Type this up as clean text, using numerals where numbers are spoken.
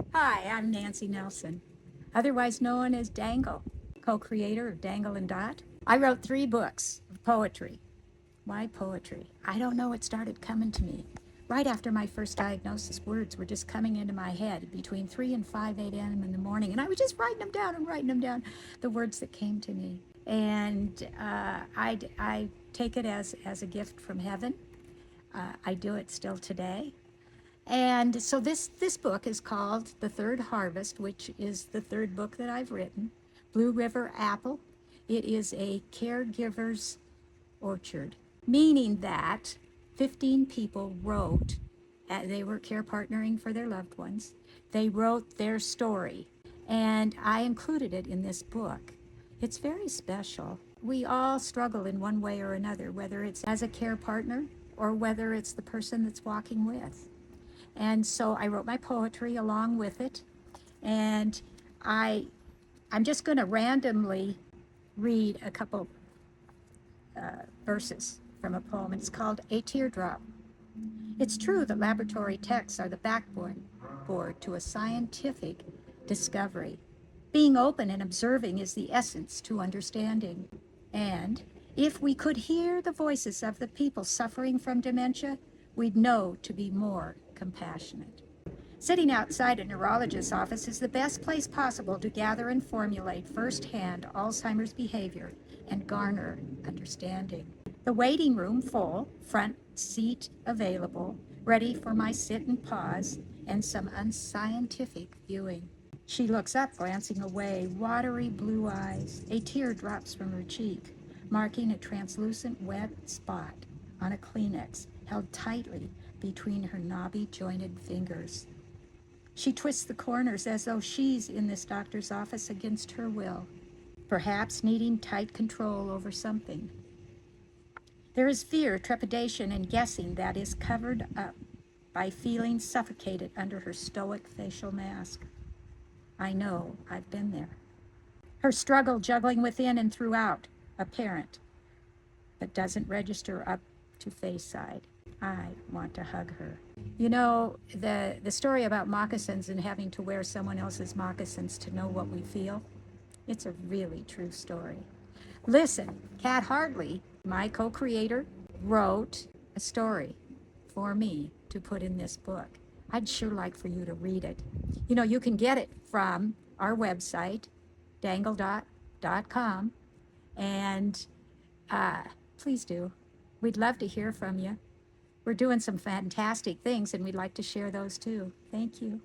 Hi, I'm Nancy Nelson, otherwise known as Dangle, co-creator of Dangle and Dot. I wrote 3 books of poetry. Why poetry? I don't know, it started coming to me. Right after my first diagnosis, words were just coming into my head between 3 and 5 a.m. in the morning, and I was just writing them down and writing them down, the words that came to me. And I take it as a gift from heaven. I do it still today. And so this book is called The Third Harvest, which is the third book that I've written. Blue.River.Apple. It is a caregiver's orchard, meaning that 15 people wrote, they were care partnering for their loved ones. They wrote their story, and I included it in this book. It's very special. We all struggle in one way or another, whether it's as a care partner or whether it's the person that's walking with. And so I wrote my poetry along with it. And I'm just going to randomly read a couple verses from a poem. It's called A Teardrop. It's true that laboratory texts are the backbone to a scientific discovery. Being open and observing is the essence to understanding. And if we could hear the voices of the people suffering from dementia, we'd know to be more compassionate. Sitting outside a neurologist's office is the best place possible to gather and formulate firsthand Alzheimer's behavior and garner understanding. The waiting room full, front seat available, ready for my sit and pause and some unscientific viewing. She looks up, glancing away, watery blue eyes. A tear drops from her cheek, marking a translucent wet spot on a Kleenex held tightly between her knobby jointed fingers. She twists the corners as though she's in this doctor's office against her will, perhaps needing tight control over something. There is fear, trepidation, and guessing that is covered up by feeling suffocated under her stoic facial mask. I know, I've been there. Her struggle juggling within and throughout, apparent, but doesn't register up to face side. I want to hug her. You know, the story about moccasins and having to wear someone else's moccasins to know what we feel, it's a really true story. Listen, Kat Hartley, my co-creator, wrote a story for me to put in this book. I'd sure like for you to read it. You know, you can get it from our website, dangle.com, and please do. We'd love to hear from you. We're doing some fantastic things, and we'd like to share those too. Thank you.